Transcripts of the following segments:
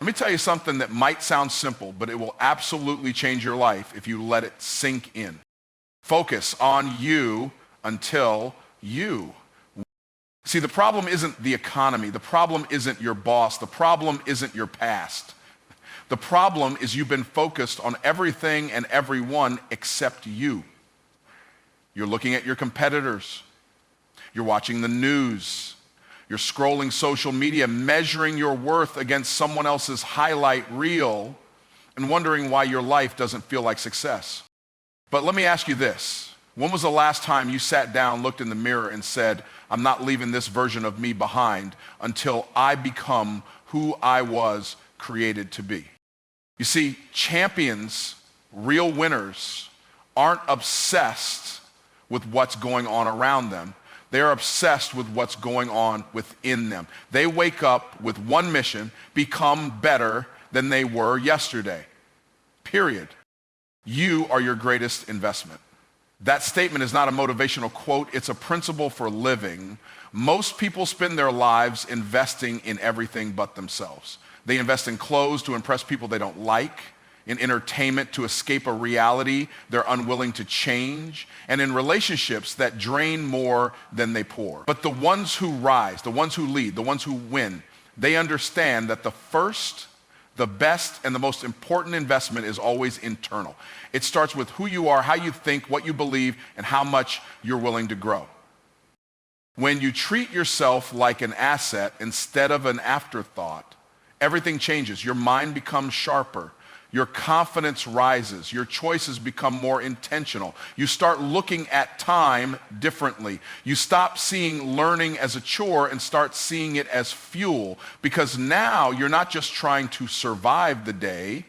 Let me tell you something that might sound simple, but it will absolutely change your life if you let it sink in. Focus on you until you. See, the problem isn't the economy. The problem isn't your boss. The problem isn't your past. The problem is you've been focused on everything and everyone except you. You're looking at your competitors. You're watching the news. You're scrolling social media, measuring your worth against someone else's highlight reel and wondering why your life doesn't feel like success. But let me ask you this. When was the last time you sat down, looked in the mirror and said, I'm not leaving this version of me behind until I become who I was created to be? You see, champions, real winners, aren't obsessed with what's going on around them. They're obsessed with what's going on within them. They wake up with one mission: become better than they were yesterday. Period. You are your greatest investment. That statement is not a motivational quote, it's a principle for living. Most people spend their lives investing in everything but themselves. They invest in clothes to impress people they don't like, in entertainment to escape a reality they're unwilling to change, and in relationships that drain more than they pour. But the ones who rise, the ones who lead, the ones who win, they understand that the first, the best, and the most important investment is always internal. It starts with who you are, how you think, what you believe, and how much you're willing to grow. When you treat yourself like an asset instead of an afterthought, everything changes. Your mind becomes sharper. Your confidence rises. Your choices become more intentional. You start looking at time differently. You stop seeing learning as a chore and start seeing it as fuel, because now you're not just trying to survive the day.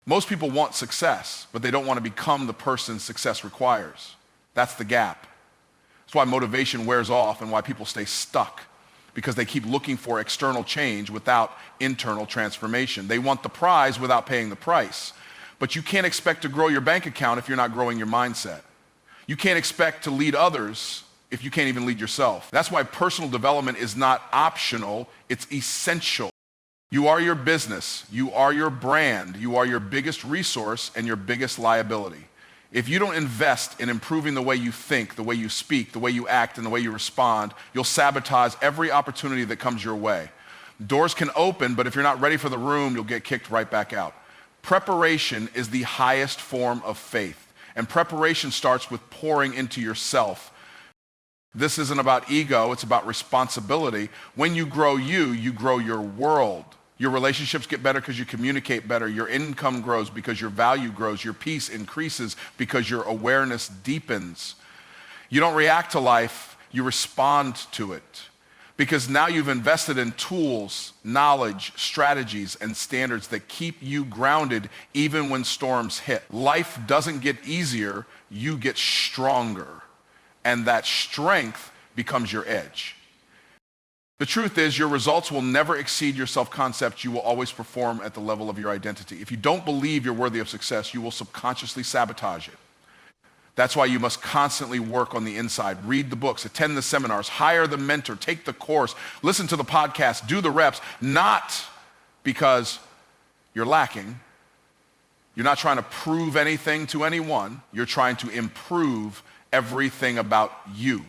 Most people want success, but they don't want to become the person success requires. That's the gap. That's why motivation wears off and why people stay stuck, because they keep looking for external change without internal transformation. They want the prize without paying the price. But you can't expect to grow your bank account if you're not growing your mindset. You can't expect to lead others if you can't even lead yourself. That's why personal development is not optional, it's essential. You are your business, you are your brand, you are your biggest resource and your biggest liability. If you don't invest in improving the way you think, the way you speak, the way you act, and the way you respond, you'll sabotage every opportunity that comes your way. Doors can open, but if you're not ready for the room, you'll get kicked right back out. Preparation is the highest form of faith, and preparation starts with pouring into yourself. This isn't about ego, it's about responsibility. When you grow you grow your world. Your relationships get better because you communicate better. Your income grows because your value grows. Your peace increases because your awareness deepens. You don't react to life, you respond to it. Because now you've invested in tools, knowledge, strategies, and standards that keep you grounded even when storms hit. Life doesn't get easier, you get stronger. And that strength becomes your edge. The truth is, your results will never exceed your self-concept. You will always perform at the level of your identity. If you don't believe you're worthy of success, you will subconsciously sabotage it. That's why you must constantly work on the inside. Read the books, attend the seminars, hire the mentor, take the course, listen to the podcast, do the reps, not because you're lacking. You're not trying to prove anything to anyone. You're trying to improve everything about you.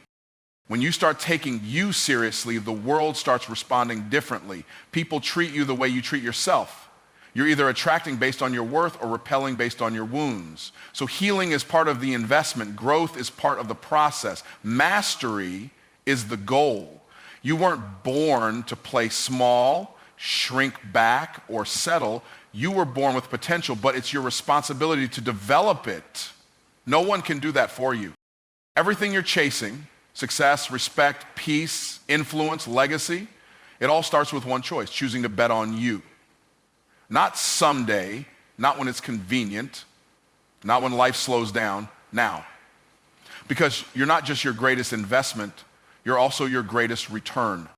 When you start taking you seriously, the world starts responding differently. People treat you the way you treat yourself. You're either attracting based on your worth or repelling based on your wounds. So healing is part of the investment. Growth is part of the process. Mastery is the goal. You weren't born to play small, shrink back, or settle. You were born with potential, but it's your responsibility to develop it. No one can do that for you. Everything you're chasing, success, respect, peace, influence, legacy, it all starts with one choice: choosing to bet on you. Not someday, not when it's convenient, not when life slows down, now. Because you're not just your greatest investment, you're also your greatest return.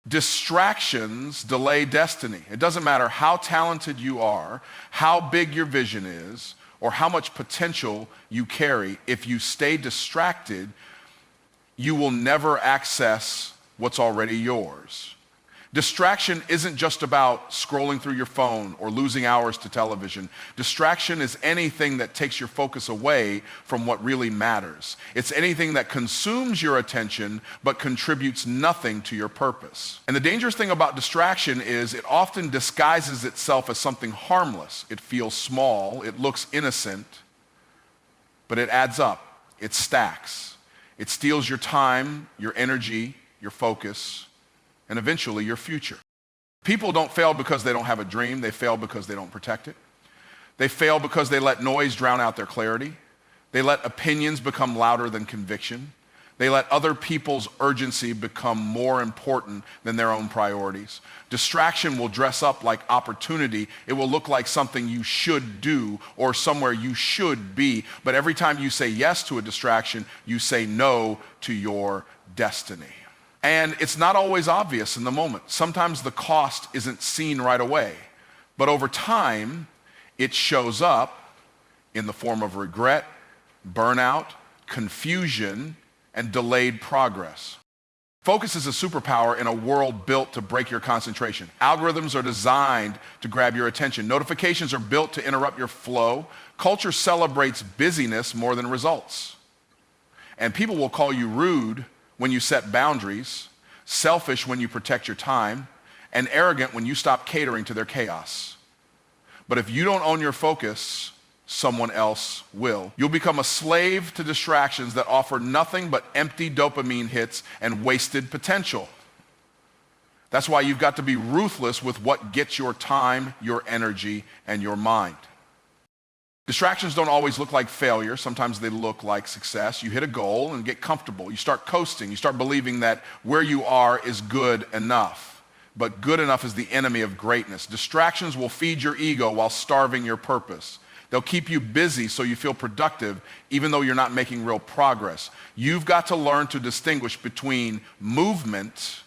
Distractions delay destiny. It doesn't matter how talented you are, how big your vision is, or how much potential you carry. If you stay distracted, you will never access what's already yours. Distraction isn't just about scrolling through your phone or losing hours to television. Distraction is anything that takes your focus away from what really matters. It's anything that consumes your attention but contributes nothing to your purpose. And the dangerous thing about distraction is it often disguises itself as something harmless. It feels small, it looks innocent, but it adds up, it stacks. It steals your time, your energy, your focus, and eventually your future. People don't fail because they don't have a dream. They fail because they don't protect it. They fail because they let noise drown out their clarity. They let opinions become louder than conviction. They let other people's urgency become more important than their own priorities. Distraction will dress up like opportunity. It will look like something you should do or somewhere you should be. But every time you say yes to a distraction, you say no to your destiny. And it's not always obvious in the moment. Sometimes the cost isn't seen right away. But over time, it shows up in the form of regret, burnout, confusion, and delayed progress. Focus is a superpower in a world built to break your concentration. Algorithms are designed to grab your attention. Notifications are built to interrupt your flow. Culture celebrates busyness more than results. And people will call you rude when you set boundaries, selfish when you protect your time, and arrogant when you stop catering to their chaos. But if you don't own your focus, someone else will. You'll become a slave to distractions that offer nothing but empty dopamine hits and wasted potential. That's why you've got to be ruthless with what gets your time, your energy, and your mind. Distractions don't always look like failure. Sometimes they look like success. You hit a goal and get comfortable. You start coasting. You start believing that where you are is good enough. But good enough is the enemy of greatness. Distractions will feed your ego while starving your purpose. They'll keep you busy so you feel productive even though you're not making real progress. You've got to learn to distinguish between movement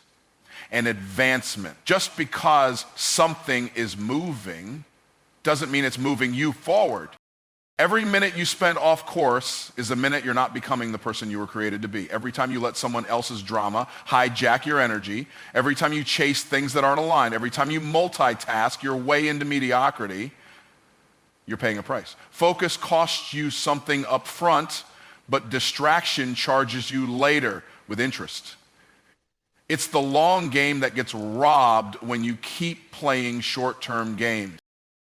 and advancement. Just because something is moving doesn't mean it's moving you forward. Every minute you spend off course is a minute you're not becoming the person you were created to be. Every time you let someone else's drama hijack your energy, every time you chase things that aren't aligned, every time you multitask your way into mediocrity, you're paying a price. Focus costs you something up front, but distraction charges you later with interest. It's the long game that gets robbed when you keep playing short-term games.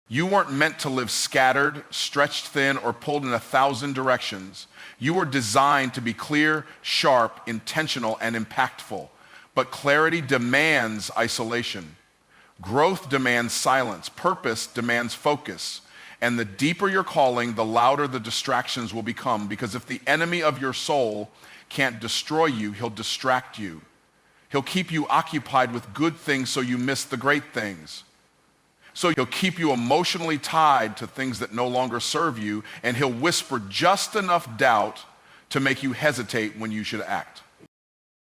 You weren't meant to live scattered, stretched thin, or pulled in 1,000 directions. You were designed to be clear, sharp, intentional, and impactful. But clarity demands isolation. Growth demands silence. Purpose demands focus. And the deeper your calling, the louder the distractions will become. Because if the enemy of your soul can't destroy you, he'll distract you. He'll keep you occupied with good things so you miss the great things. So he'll keep you emotionally tied to things that no longer serve you, and he'll whisper just enough doubt to make you hesitate when you should act.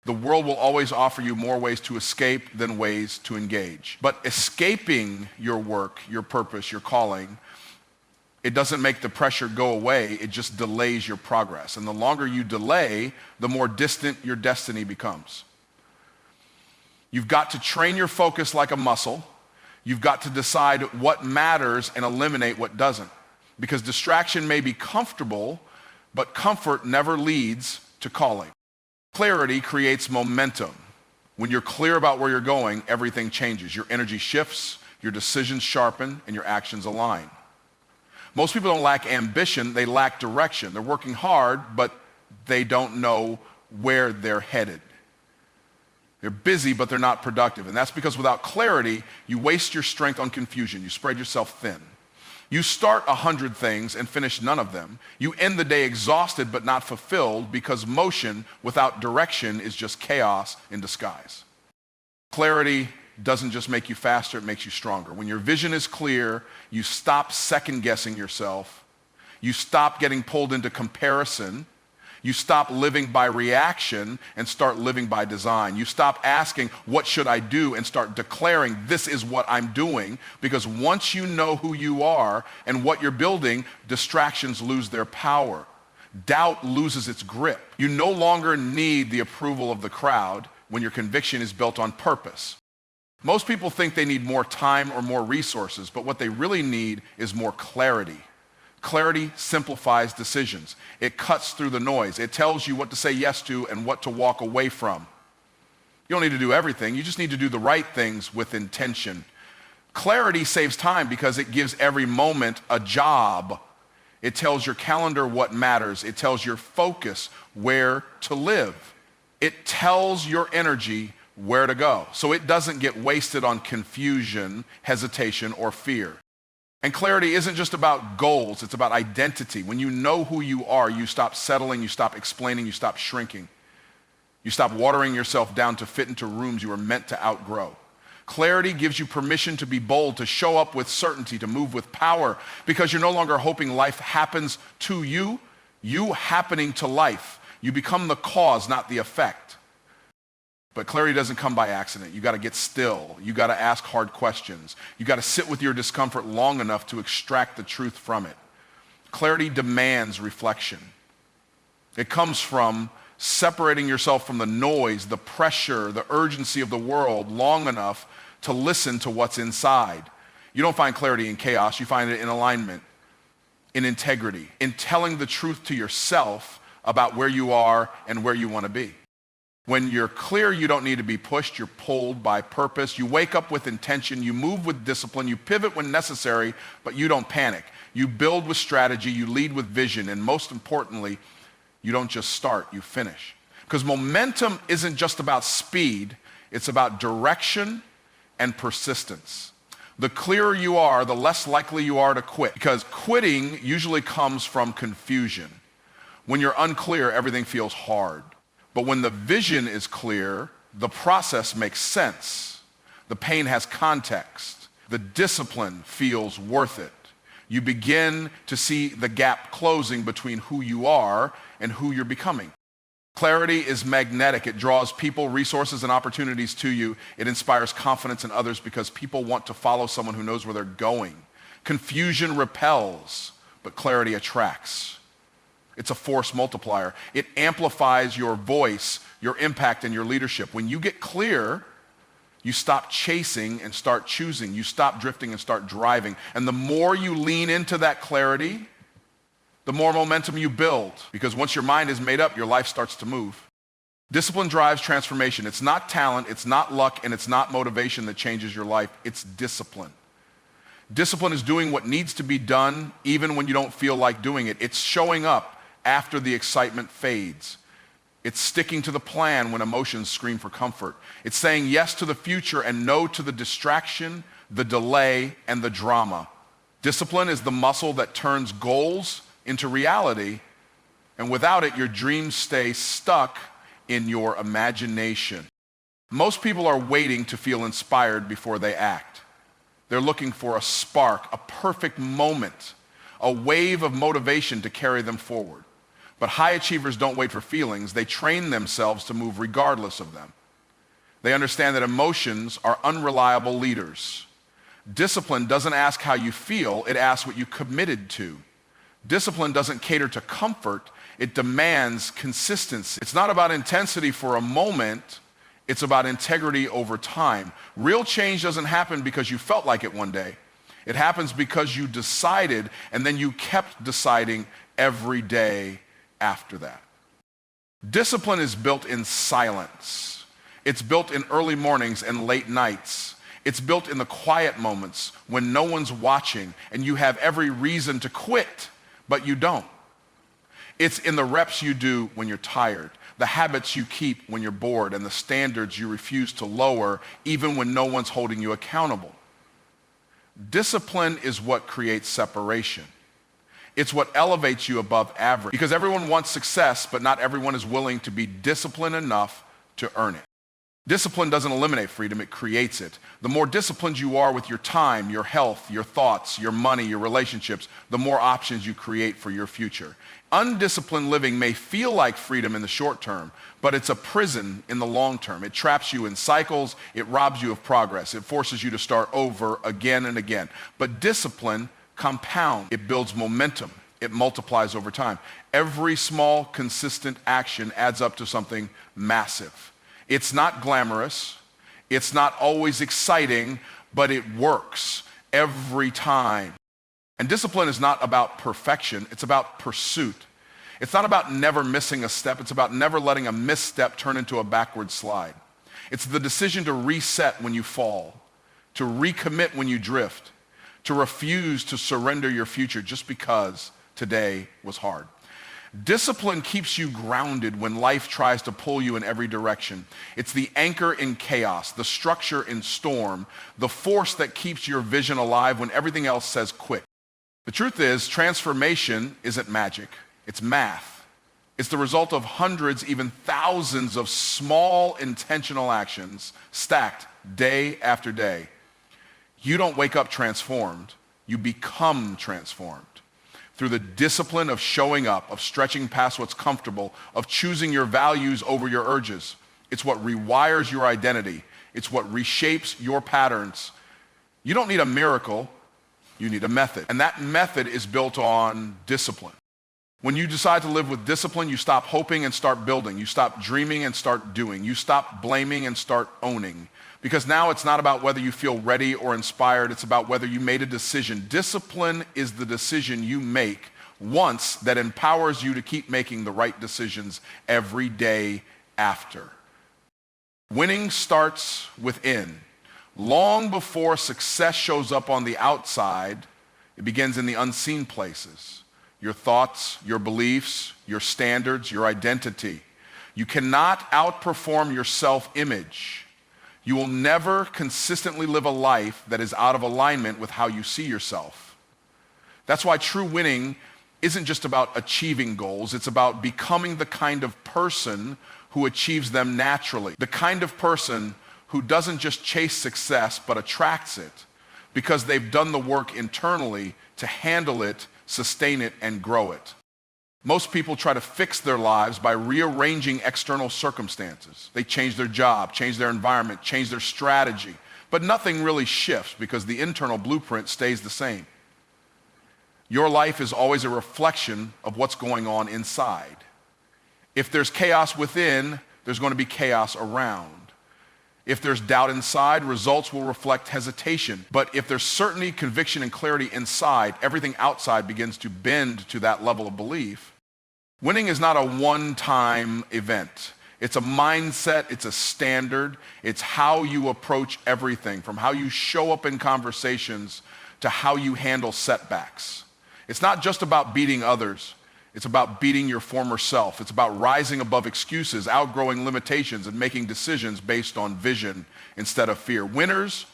The world will always offer you more ways to escape than ways to engage. But escaping your work, your purpose, your calling, it doesn't make the pressure go away, it just delays your progress. And the longer you delay, the more distant your destiny becomes. You've got to train your focus like a muscle. You've got to decide what matters and eliminate what doesn't. Because distraction may be comfortable, but comfort never leads to calling. Clarity creates momentum. When you're clear about where you're going, everything changes. Your energy shifts, your decisions sharpen, and your actions align. Most people don't lack ambition, they lack direction. They're working hard, but they don't know where they're headed. They're busy, but they're not productive. And that's because without clarity, you waste your strength on confusion. You spread yourself thin. You start 100 things and finish none of them. You end the day exhausted but not fulfilled because motion without direction is just chaos in disguise. Clarity doesn't just make you faster, it makes you stronger. When your vision is clear, you stop second-guessing yourself. You stop getting pulled into comparison. You stop living by reaction and start living by design. You stop asking, what should I do? And start declaring, this is what I'm doing. Because once you know who you are and what you're building, distractions lose their power. Doubt loses its grip. You no longer need the approval of the crowd when your conviction is built on purpose. Most people think they need more time or more resources, but what they really need is more clarity. Clarity simplifies decisions. It cuts through the noise. It tells you what to say yes to and what to walk away from. You don't need to do everything. You just need to do the right things with intention. Clarity saves time because it gives every moment a job. It tells your calendar what matters. It tells your focus where to live. It tells your energy where to go, so it doesn't get wasted on confusion, hesitation, or fear. And clarity isn't just about goals, it's about identity. When you know who you are, you stop settling, you stop explaining, you stop shrinking. You stop watering yourself down to fit into rooms you were meant to outgrow. Clarity gives you permission to be bold, to show up with certainty, to move with power, because you're no longer hoping life happens to you, you happening to life. You become the cause, not the effect. But clarity doesn't come by accident. You got to get still. You got to ask hard questions. You got to sit with your discomfort long enough to extract the truth from it. Clarity demands reflection. It comes from separating yourself from the noise, the pressure, the urgency of the world long enough to listen to what's inside. You don't find clarity in chaos. You find it in alignment, in integrity, in telling the truth to yourself about where you are and where you want to be. When you're clear, you don't need to be pushed. You're pulled by purpose. You wake up with intention. You move with discipline. You pivot when necessary, but you don't panic. You build with strategy. You lead with vision. And most importantly, you don't just start, you finish. Because momentum isn't just about speed. It's about direction and persistence. The clearer you are, the less likely you are to quit. Because quitting usually comes from confusion. When you're unclear, everything feels hard. But when the vision is clear, the process makes sense. The pain has context. The discipline feels worth it. You begin to see the gap closing between who you are and who you're becoming. Clarity is magnetic. It draws people, resources, and opportunities to you. It inspires confidence in others because people want to follow someone who knows where they're going. Confusion repels, but clarity attracts. It's a force multiplier. It amplifies your voice, your impact, and your leadership. When you get clear, you stop chasing and start choosing. You stop drifting and start driving. And the more you lean into that clarity, the more momentum you build. Because once your mind is made up, your life starts to move. Discipline drives transformation. It's not talent, it's not luck, and it's not motivation that changes your life. It's discipline. Discipline is doing what needs to be done even when you don't feel like doing it. It's showing up after the excitement fades. It's sticking to the plan when emotions scream for comfort. It's saying yes to the future and no to the distraction, the delay, and the drama. Discipline is the muscle that turns goals into reality, and without it, your dreams stay stuck in your imagination. Most people are waiting to feel inspired before they act. They're looking for a spark, a perfect moment, a wave of motivation to carry them forward. But high achievers don't wait for feelings. They train themselves to move regardless of them. They understand that emotions are unreliable leaders. Discipline doesn't ask how you feel, it asks what you committed to. Discipline doesn't cater to comfort, it demands consistency. It's not about intensity for a moment, it's about integrity over time. Real change doesn't happen because you felt like it one day. It happens because you decided, and then you kept deciding every day after that. Discipline is built in silence. It's built in early mornings and late nights. It's built in the quiet moments when no one's watching and you have every reason to quit, but you don't. It's in the reps you do when you're tired, the habits you keep when you're bored, and the standards you refuse to lower even when no one's holding you accountable. Discipline is what creates separation. It's what elevates you above average. Because everyone wants success, but not everyone is willing to be disciplined enough to earn it. Discipline doesn't eliminate freedom, it creates it. The more disciplined you are with your time, your health, your thoughts, your money, your relationships, the more options you create for your future. Undisciplined living may feel like freedom in the short term, but it's a prison in the long term. It traps you in cycles, it robs you of progress, it forces you to start over again and again. But discipline compounds, it builds momentum, it multiplies over time. Every small, consistent action adds up to something massive. It's not glamorous, It's not always exciting, but it works every time. And discipline is not about perfection, it's about pursuit. It's not about never missing a step, it's about never letting a misstep turn into a backward slide. It's the decision to reset when you fall, to recommit when you drift, to refuse to surrender your future just because today was hard. Discipline keeps you grounded when life tries to pull you in every direction. It's the anchor in chaos, the structure in storm, the force that keeps your vision alive when everything else says quit. The truth is, transformation isn't magic. It's math. It's the result of hundreds, even thousands of small intentional actions stacked day after day. You don't wake up transformed. You become transformed through the discipline of showing up, of stretching past what's comfortable, of choosing your values over your urges. It's what rewires your identity. It's what reshapes your patterns. You don't need a miracle. You need a method. And that method is built on discipline. When you decide to live with discipline, you stop hoping and start building. You stop dreaming and start doing. You stop blaming and start owning. Because now it's not about whether you feel ready or inspired. It's about whether you made a decision. Discipline is the decision you make once that empowers you to keep making the right decisions every day after. Winning starts within. Long before success shows up on the outside, it begins in the unseen places. Your thoughts, your beliefs, your standards, your identity. You cannot outperform your self-image. You will never consistently live a life that is out of alignment with how you see yourself. That's why true winning isn't just about achieving goals. It's about becoming the kind of person who achieves them naturally. The kind of person who doesn't just chase success, but attracts it because they've done the work internally to handle it, sustain it, and grow it. Most people try to fix their lives by rearranging external circumstances. They change their job, change their environment, change their strategy, but nothing really shifts because the internal blueprint stays the same. Your life is always a reflection of what's going on inside. If there's chaos within, there's going to be chaos around. If there's doubt inside, results will reflect hesitation. But if there's certainty, conviction, and clarity inside, everything outside begins to bend to that level of belief. Winning is not a one-time event. It's a mindset, it's a standard, it's how you approach everything, from how you show up in conversations to how you handle setbacks. It's not just about beating others. It's about beating your former self. It's about rising above excuses, outgrowing limitations, and making decisions based on vision instead of fear. Winners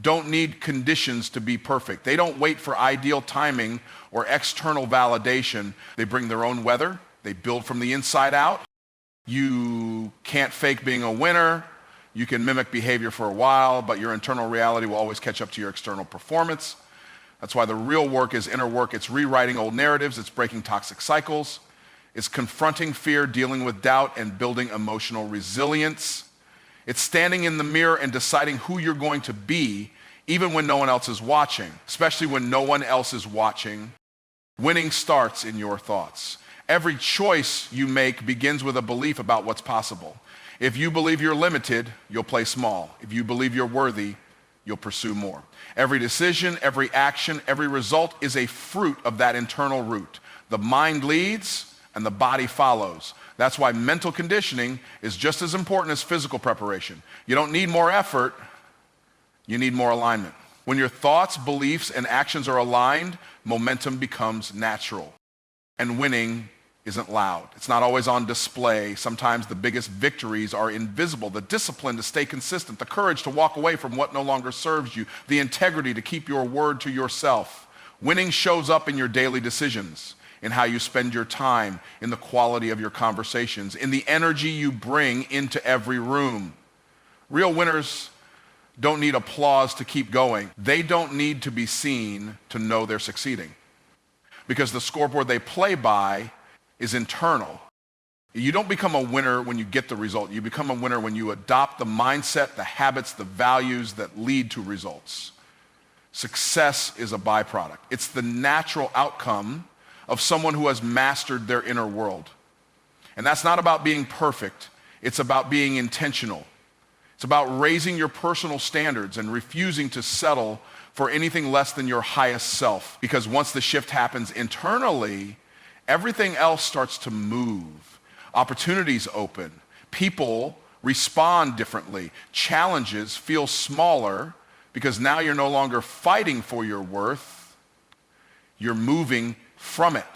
don't need conditions to be perfect. They don't wait for ideal timing or external validation. They bring their own weather. They build from the inside out. You can't fake being a winner. You can mimic behavior for a while, but your internal reality will always catch up to your external performance. That's why the real work is inner work. It's rewriting old narratives. It's breaking toxic cycles. It's confronting fear, dealing with doubt, and building emotional resilience. It's standing in the mirror and deciding who you're going to be, even when no one else is watching, especially when no one else is watching. Winning starts in your thoughts. Every choice you make begins with a belief about what's possible. If you believe you're limited, you'll play small. If you believe you're worthy, you'll pursue more. Every decision, every action, every result is a fruit of that internal root. The mind leads and the body follows. That's why mental conditioning is just as important as physical preparation. You don't need more effort, you need more alignment. When your thoughts, beliefs, and actions are aligned, momentum becomes natural. And winning isn't loud. It's not always on display. Sometimes the biggest victories are invisible. The discipline to stay consistent, the courage to walk away from what no longer serves you, the integrity to keep your word to yourself. Winning shows up in your daily decisions, in how you spend your time, in the quality of your conversations, in the energy you bring into every room. Real winners don't need applause to keep going. They don't need to be seen to know they're succeeding, because the scoreboard they play by is internal. You don't become a winner when you get the result. You become a winner when you adopt the mindset, the habits, the values that lead to results. Success is a byproduct. It's the natural outcome of someone who has mastered their inner world. And that's not about being perfect. It's about being intentional. It's about raising your personal standards and refusing to settle for anything less than your highest self. Because once the shift happens internally, everything else starts to move. Opportunities open. People respond differently. Challenges feel smaller because now you're no longer fighting for your worth. You're moving from it.